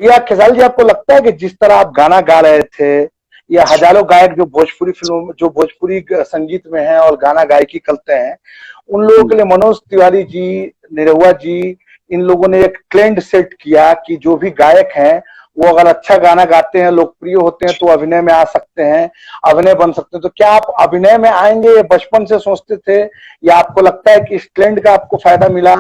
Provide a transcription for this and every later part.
या खेसारी जी, आपको लगता है कि जिस तरह आप गाना गा रहे थे, या हजारों गायक जो भोजपुरी फिल्मों में, जो भोजपुरी संगीत में हैं और गाना गायकी करते हैं, उन लोगों के लिए मनोज तिवारी जी, निरहुआ जी, इन लोगों ने एक ट्रेंड सेट किया कि जो भी गायक हैं वो अगर अच्छा गाना गाते हैं, लोकप्रिय होते हैं, तो अभिनय में आ सकते हैं, अभिनय बन सकते हैं। तो क्या आप अभिनय में आएंगे, ये बचपन से सोचते थे, या आपको लगता है कि इस ट्रेंड का आपको फायदा मिला?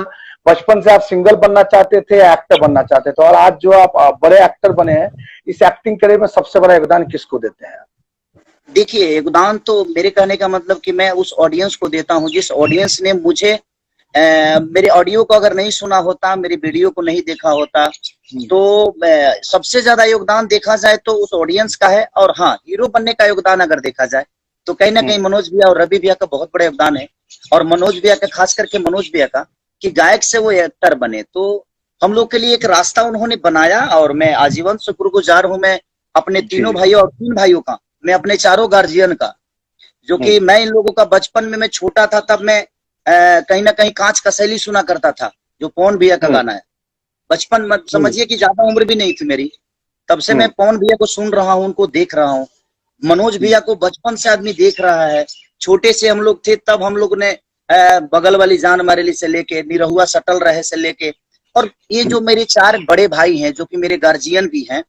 बचपन से आप सिंगर बनना चाहते थे या एक्टर बनना चाहते थे, और आज जो आप बड़े एक्टर बने हैं, इस एक्टिंग करियर में सबसे बड़ा योगदान किसको देते हैं? देखिए, योगदान तो मेरे कहने का मतलब कि मैं उस ऑडियंस को देता हूं जिस ऑडियंस ने मुझे मेरे ऑडियो को अगर नहीं सुना होता, मेरी वीडियो को नहीं देखा होता, तो सबसे ज्यादा योगदान देखा जाए तो उस ऑडियंस का है। और हाँ, हीरो बनने का योगदान अगर देखा जाए तो कहीं ना कहीं मनोज भैया और रवि भैया का बहुत बड़ा योगदान है। और मनोज भैया का, खास करके मनोज भैया का, कि गायक से वो एक्टर बने, तो हम लोग के लिए एक रास्ता उन्होंने बनाया। और मैं आजीवन शुक्रगुजार हूँ, मैं अपने तीनों भाइयों और 3 भाइयों का, मैं अपने 4 गार्जियन का, जो कि मैं इन लोगों का बचपन में मैं छोटा था तब मैं कहीं ना कहीं कांच कसैली सुना करता था, जो पवन भैया का गाना है। बचपन में समझिए कि ज्यादा उम्र भी नहीं थी मेरी, तब से मैं पवन भैया को सुन रहा हूँ, उनको देख रहा हूँ। मनोज भैया को बचपन से आदमी देख रहा है। छोटे से हम लोग थे तब हम लोग ने बगल वाली जान मारेली से लेके निरहुआ सटल रहे से लेके, और ये जो मेरे 4 बड़े भाई हैं जो कि मेरे गार्जियन भी हैं,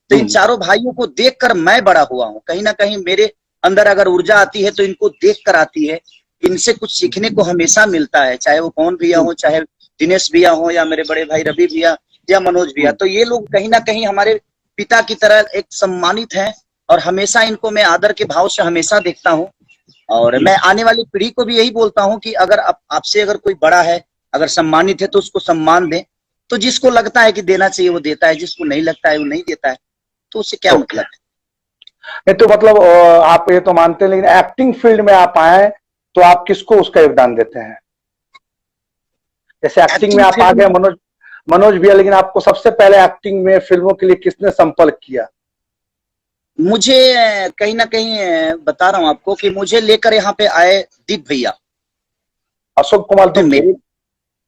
तो इन चारों भाइयों को देखकर मैं बड़ा हुआ हूँ। कहीं ना कहीं मेरे अंदर अगर ऊर्जा आती है तो इनको देखकर आती है। इनसे कुछ सीखने को हमेशा मिलता है, चाहे वो पवन भैया हो, चाहे दिनेश भैया हो, या मेरे बड़े भाई रवि भैया या मनोज भैया। तो ये लोग कहीं ना कहीं हमारे पिता की तरह एक सम्मानित हैं, और हमेशा इनको मैं आदर के भाव से हमेशा देखता हूँ। और मैं आने वाली पीढ़ी को भी यही बोलता हूँ कि अगर आपसे अगर कोई बड़ा है, अगर सम्मानित है, तो उसको सम्मान दें। तो जिसको लगता है कि देना चाहिए वो देता है, जिसको नहीं लगता है वो नहीं देता है, तो उससे क्या मतलब है? नहीं तो मतलब आप ये तो मानते हैं, लेकिन एक्टिंग फील्ड में आप आए तो आप किसको उसका योगदान देते हैं? जैसे एक्टिंग में आप आ गए मनोज भैया, लेकिन आपको सबसे पहले एक्टिंग में, फिल्मों के लिए किसने संपर्क किया? मुझे कहीं ना कहीं बता रहा हूं आपको कि मुझे लेकर यहाँ पे आए दीप भैया, अशोक कुमार तो दीप। मेरे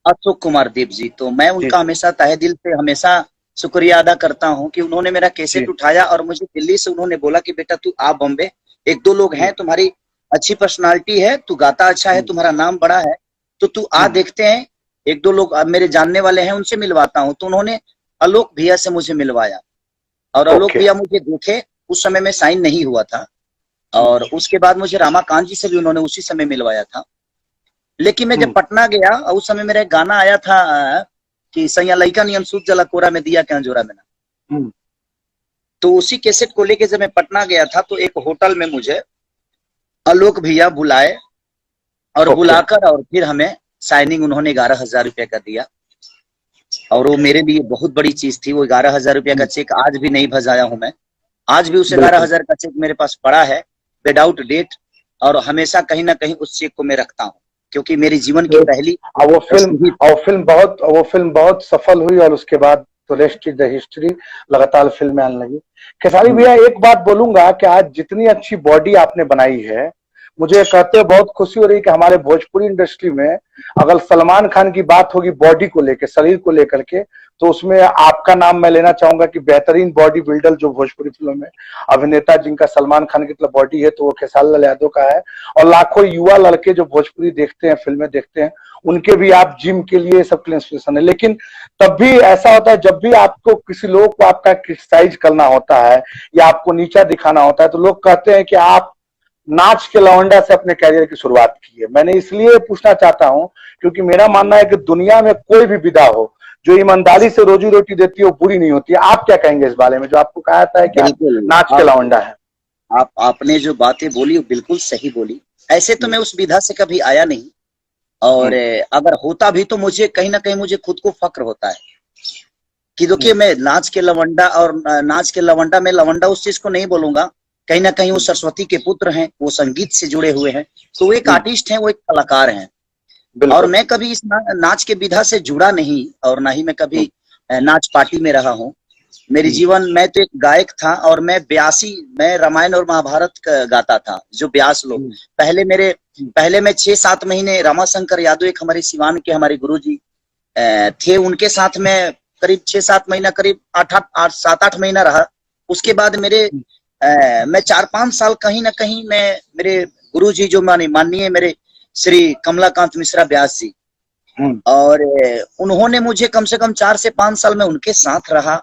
अशोक कुमार दीप जी, तो मैं उनका हमेशा तहे दिल से हमेशा शुक्रिया अदा करता हूँ कि उन्होंने मेरा कैसेट उठाया और मुझे दिल्ली से उन्होंने बोला कि बेटा तू आ बॉम्बे, 1-2 लोग हैं, तुम्हारी अच्छी पर्सनालिटी है, तू गाता अच्छा है, तुम्हारा नाम बड़ा है, तो तू आ, देखते हैं, 1-2 लोग मेरे जानने वाले हैं, उनसे मिलवाता हूँ। तो उन्होंने आलोक भैया से मुझे मिलवाया, और आलोक भैया मुझे देखे, उस समय में साइन नहीं हुआ था, और उसके बाद मुझे रामाकांत जी से भी उन्होंने उसी समय मिलवाया था। लेकिन मैं जब पटना गया, उस समय मेरा एक गाना आया था कि सैया लइका नियन सूत जला कोरा में दिया क्या जोरा में ना, तो उसी कैसेट को लेके जब मैं पटना गया था, तो एक होटल में मुझे आलोक भैया बुलाए, और बुलाकर और फिर हमें साइनिंग उन्होंने 11,000 रुपये का दिया। और वो मेरे लिए बहुत बड़ी चीज थी। वो 11,000 रुपये का चेक आज भी नहीं भजाया हूं मैं, आज भी उस 11,000 का चेक मेरे पास पड़ा है विदाउट डेट, और हमेशा कहीं ना कहीं उस चेक को मैं रखता हूँ, क्योंकि मेरी जीवन की पहली वो फिल्म बहुत सफल हुई, और उसके बाद तो रेस्ट इज द हिस्ट्री, लगातार फिल्में आने लगी। खेसारी भैया, एक बात बोलूंगा कि आज जितनी अच्छी बॉडी आपने बनाई है, मुझे कहते हुए बहुत खुशी हो रही है कि हमारे भोजपुरी इंडस्ट्री में अगर सलमान खान की बात होगी बॉडी को लेकर, शरीर को लेकर के, तो उसमें आपका नाम मैं लेना चाहूंगा कि बेहतरीन बॉडी बिल्डर जो भोजपुरी फिल्म में अभिनेता जिनका सलमान खान की मतलब बॉडी है, तो वो खेसारी लाल यादव का है। और लाखों युवा लड़के जो भोजपुरी देखते हैं, फिल्में देखते हैं, उनके भी आप जिम के लिए सबके इंस्पिरेशन है। लेकिन तब भी ऐसा होता है, जब भी आपको किसी लोग को आपका क्रिटिसाइज करना होता है या आपको नीचा दिखाना होता है, तो लोग कहते हैं कि आप नाच के लवंडा से अपने कैरियर की शुरुआत की है। मैंने इसलिए पूछना चाहता हूं क्योंकि मेरा मानना है कि दुनिया में कोई भी विधा हो जो ईमानदारी से रोजी रोटी देती है वो बुरी नहीं होती है। आप क्या कहेंगे इस बारे में, जो आपको कहा था है कि नाच के लवंडा है? आपने जो बातें बोली बिल्कुल सही बोली। ऐसे तो मैं उस विधा से कभी आया नहीं, और अगर होता भी तो मुझे कहीं ना कहीं मुझे खुद को फक्र होता है कि देखिए मैं नाच के लवंडा, और नाच के लवंडा में लवंडा उस चीज को नहीं बोलूंगा, कहीं ना कहीं वो सरस्वती के पुत्र हैं, वो संगीत से जुड़े हुए हैं, तो वो एक आर्टिस्ट हैं, वो एक कलाकार हैं। और मैं कभी इस नाच के विधा से जुड़ा नहीं, और ना ही मैं कभी नाच पार्टी में रहा हूँ। मेरी जीवन, मैं तो एक गायक था, और मैं रामायण और महाभारत गाता था, जो व्यास लोग पहले मैं 6-7 महीने रामाशंकर यादव, एक हमारे सिवान के हमारे गुरुजी थे, उनके साथ में करीब 6-7 महीना, करीब 7-8 महीना रहा। उसके बाद मैं 4-5 साल कहीं ना कहीं मैं मेरे गुरुजी जो माननीय मेरे श्री कमलाकांत मिश्रा व्यास जी, और उन्होंने मुझे कम से कम 4 से 5 साल में उनके साथ रहा,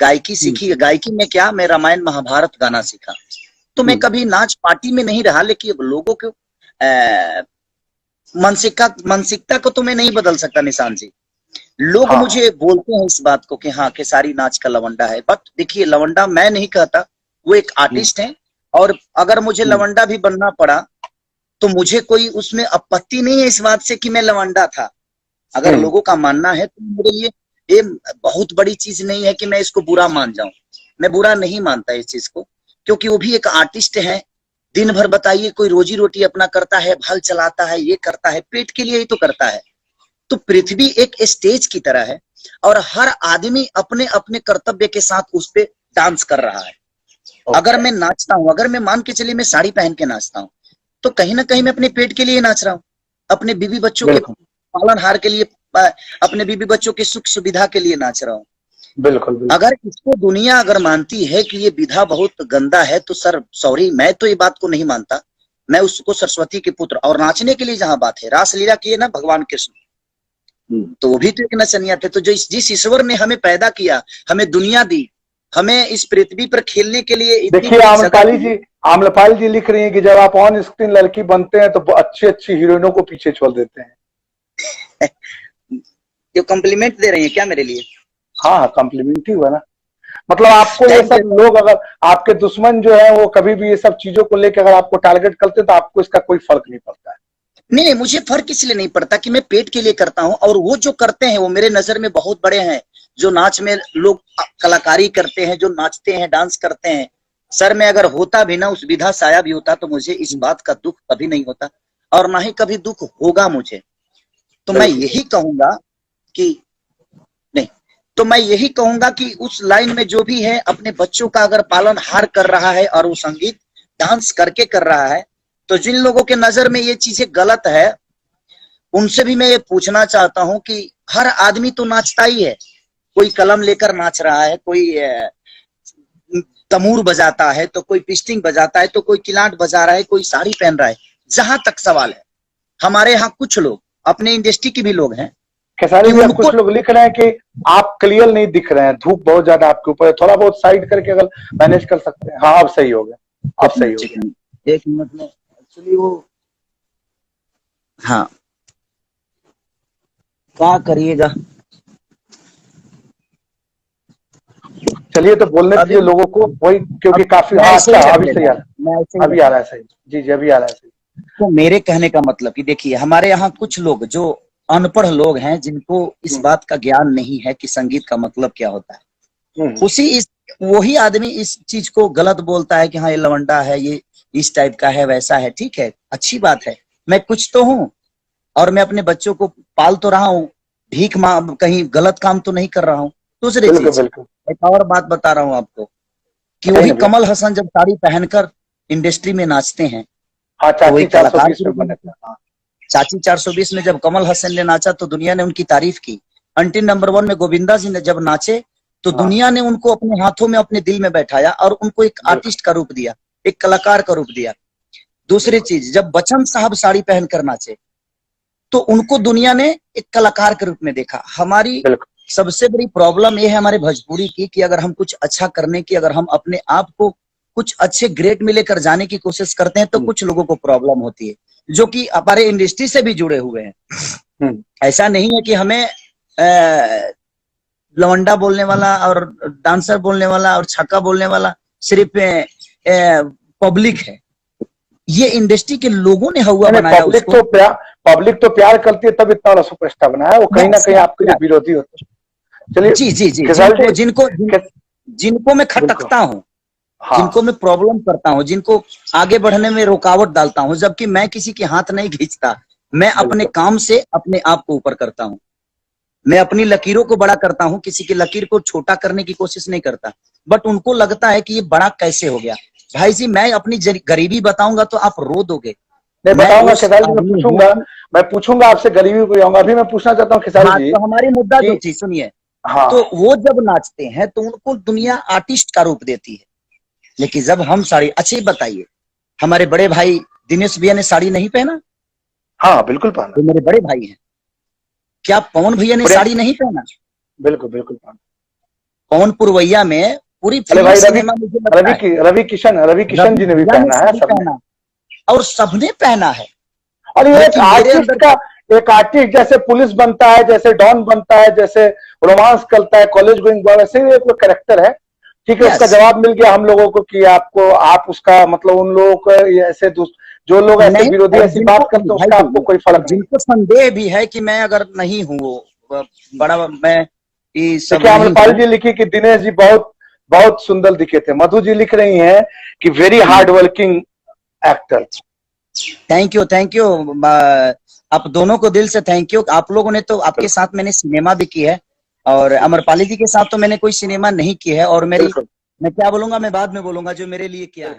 गायकी सीखी। गायकी में क्या, मैं रामायण महाभारत गाना सीखा। तो मैं कभी नाच पार्टी में नहीं रहा, लेकिन लोगों को मानसिकता को तो मैं नहीं बदल सकता निशान जी। लोग मुझे बोलते हैं इस बात को कि हाँ खेसारी नाच का लवंडा है, बट देखिए लवंडा मैं नहीं कहता, वो एक आर्टिस्ट है। और अगर मुझे लवंडा भी बनना पड़ा तो मुझे कोई उसमें आपत्ति नहीं है इस बात से कि मैं लवंडा था। अगर लोगों का मानना है तो मेरे लिए ये बहुत बड़ी चीज नहीं है कि मैं इसको बुरा मान जाऊं। मैं बुरा नहीं मानता इस चीज को, क्योंकि वो भी एक आर्टिस्ट है। दिन भर बताइए, कोई रोजी रोटी अपना करता है, हल चलाता है, ये करता है, पेट के लिए ही तो करता है। तो पृथ्वी एक स्टेज की तरह है और हर आदमी अपने अपने कर्तव्य के साथ उस पे डांस कर रहा है। अगर मैं नाचता हूं, अगर मैं मान के चलिए मैं साड़ी पहन के नाचता हूं, तो कहीं ना कहीं मैं अपने पेट के लिए नाच रहा हूं, अपने बीवी बच्चों के पालनहार के लिए, अपने बीवी बच्चों की सुख सुविधा के लिए नाच रहा हूँ। बिल्कुल। अगर इसको दुनिया अगर मानती है कि ये विधा बहुत गंदा है, तो सर सॉरी, मैं तो ये बात को नहीं मानता। मैं उसको सरस्वती के पुत्र, और नाचने के लिए जहां बात है, रासलीला किए ना भगवान कृष्ण, तो वो भी तो एक नचनिया थे। तो जिस ईश्वर ने हमें पैदा किया, हमें दुनिया दी, हमें इस पृथ्वी पर खेलने के लिए। देखिए आम्रपाली जी लिख रही हैं कि जब आप ऑन स्क्रीन लड़की बनते हैं तो अच्छी अच्छी हीरोइनों को पीछे छोड़ देते हैं। ये कॉम्प्लीमेंट दे रही है क्या मेरे लिए? हाँ, कॉम्प्लीमेंट ही हुआ ना। मतलब आपको ये सब लोग, अगर आपके दुश्मन जो है वो कभी भी ये सब चीजों को लेकर अगर आपको टारगेट करते तो आपको इसका कोई फर्क नहीं पड़ता है। नहीं, मुझे फर्क इसलिए नहीं पड़ता कि मैं पेट के लिए करता हूं, और वो जो करते हैं वो मेरे नजर में बहुत बड़े हैं। जो नाच में लोग कलाकारी करते हैं, जो नाचते हैं, डांस करते हैं, सर मैं अगर होता भी ना, उस विधा साया भी होता, तो मुझे इस बात का दुख कभी नहीं होता, और ना ही कभी दुख होगा मुझे। तो मैं यही कहूंगा कि नहीं, तो मैं यही कहूंगा कि उस लाइन में जो भी है, अपने बच्चों का अगर पालन हार कर रहा है और वो संगीत डांस करके कर रहा है, तो जिन लोगों के नजर में ये चीजें गलत है, उनसे भी मैं ये पूछना चाहता हूं कि हर आदमी तो नाचता ही है। कोई कलम लेकर नाच रहा है, कोई तमूर बजाता है, तो कोई पिस्टिंग बजाता है, तो कोई किलाट बजा रहा है, कोई साड़ी पहन रहा है। जहां तक सवाल है, हमारे यहाँ कुछ लोग, अपने इंडस्ट्री के भी लोग हैं, खेसारी जी, कुछ लोग लिख रहे हैं कि आप क्लियर नहीं दिख रहे हैं, धूप बहुत ज्यादा आपके ऊपर है, थोड़ा बहुत साइड करके अगर मैनेज कर सकते हैं। हाँ, अब सही हो गया, अब सही हो गया। 1 मिनट में एक्चुअली वो, हाँ क्या करिएगा। चलिए, तो बोलने दीजिए लोगों को वही, क्योंकि काफी अच्छा, अभी सही आ रहा है, अभी आ रहा है सही। जी, अभी आ रहा है सही। तो मेरे कहने का मतलब कि देखिए, हमारे यहाँ कुछ लोग जो अनपढ़ लोग हैं, जिनको इस बात का ज्ञान नहीं है कि संगीत का मतलब क्या होता है, वही आदमी इस चीज को गलत बोलता है कि हाँ ये लवंडा है, ये इस टाइप का है, वैसा है। ठीक है, अच्छी बात है, मैं कुछ तो हूँ, और मैं अपने बच्चों को पाल तो रहा हूँ, भीख कहीं गलत काम तो नहीं कर रहा हूँ। दूसरी चीज, एक और बात बता रहा हूँ आपको कि वही कमल हसन जब साड़ी पहनकर इंडस्ट्री में नाचते हैं, चाची 420 में जब कमल हसन ने नाचा तो दुनिया ने उनकी तारीफ की। अंटिल नंबर 1 में गोविंदा जी ने जब नाचे तो दुनिया ने उनको अपने हाथों में, अपने दिल में बैठाया और उनको एक आर्टिस्ट का रूप दिया, एक कलाकार का रूप दिया। दूसरी चीज, जब बच्चन साहब साड़ी पहनकर नाचे तो उनको दुनिया ने एक कलाकार के रूप में देखा। हमारी सबसे बड़ी प्रॉब्लम ये है हमारे भोजपुरी की कि अगर हम कुछ अच्छा करने की, अगर हम अपने आप को कुछ अच्छे ग्रेड में लेकर जाने की कोशिश करते हैं, तो कुछ लोगों को प्रॉब्लम होती है, जो कि हमारे इंडस्ट्री से भी जुड़े हुए हैं। ऐसा नहीं है कि हमें लवंडा बोलने वाला और डांसर बोलने वाला और छक्का बोलने वाला सिर्फ पब्लिक है, ये इंडस्ट्री के लोगों ने हुआ बनाया। पब्लिक तो प्यार करती है, तब इतना बड़ा सुपरस्टार बनाया। वो कहीं ना कहीं आपके लिए विरोधी होते हैं। चलिए, जी, जिनको मैं खटकता हूँ, जिनको मैं प्रॉब्लम करता हूँ, जिनको आगे बढ़ने में रुकावट डालता हूँ, जबकि मैं किसी के हाथ नहीं खींचता, मैं अपने काम से अपने आप को ऊपर करता हूँ, मैं अपनी लकीरों को बड़ा करता हूँ, किसी की लकीर को छोटा करने की कोशिश नहीं करता। बट उनको लगता है कि ये बड़ा कैसे हो गया। भाई जी, मैं अपनी गरीबी बताऊंगा तो आप रो दोगे। मैं बताऊंगा खेसारी जी, मैं पूछूंगा आपसे, गरीबी को आऊंगा। अभी मैं पूछना चाहता हूँ खेसारी जी, तो हमारी मुद्दा जो थी, सुनिए, हाँ तो वो जब नाचते हैं तो उनको दुनिया आर्टिस्ट का रूप देती है। लेकिन जब हम साड़ी, अच्छा बताइए, हमारे बड़े भाई दिनेश भैया ने साड़ी नहीं पहना? हाँ बिल्कुल पहना, वो मेरे बड़े भाई हैं। क्या पवन भैया ने बड़े, साड़ी नहीं पहना? बिल्कुल बिल्कुल पहना। पवन पुरवैया में पूरी अरे फिल्म भाई सिनेमा मुझे लगता है रवि किशन जी ने भी भैया पहना है, साड़ी सबने। पहना और सबने पहना है। और ये एक लेकिन मेरे आर्टिस्ट अंदर का, एक आर्टिस्ट जैसे पुलिस बनता है, जैसे डॉन बनता है, जैसे रोमांस करता है, कॉलेज गोइंग बॉय, वैसे ही एक कैरेक्टर है। ठीक है, उसका यस, जवाब मिल गया हम लोगों को कि आपको, आप उसका मतलब उन लोगों को ऐसे जो लोग ऐसे नहीं, विरोधी और ऐसी जिनको बात करते हैं भाई उसका आपको कोई और फर्क नहीं है। जिनको संदेह भी है कि मैं अगर नहीं हूँ वो बड़ा, मैं ये सब देखिए नहीं अमरपाल हूँ। जी लिखी कि दिनेश जी बहुत बहुत सुंदर दिखे थे। मधु जी लिख रही हैं कि very hard working actor. Thank you, thank you. आप दोनों को दिल से थैंक यू। आप लोगों ने तो, आपके साथ मैंने सिनेमा भी की है, और अमरपाली जी के साथ तो मैंने कोई सिनेमा नहीं की है। और मेरी, बिल्कुल मैं क्या बोलूंगा, मैं बाद में बोलूंगा जो मेरे लिए किया है।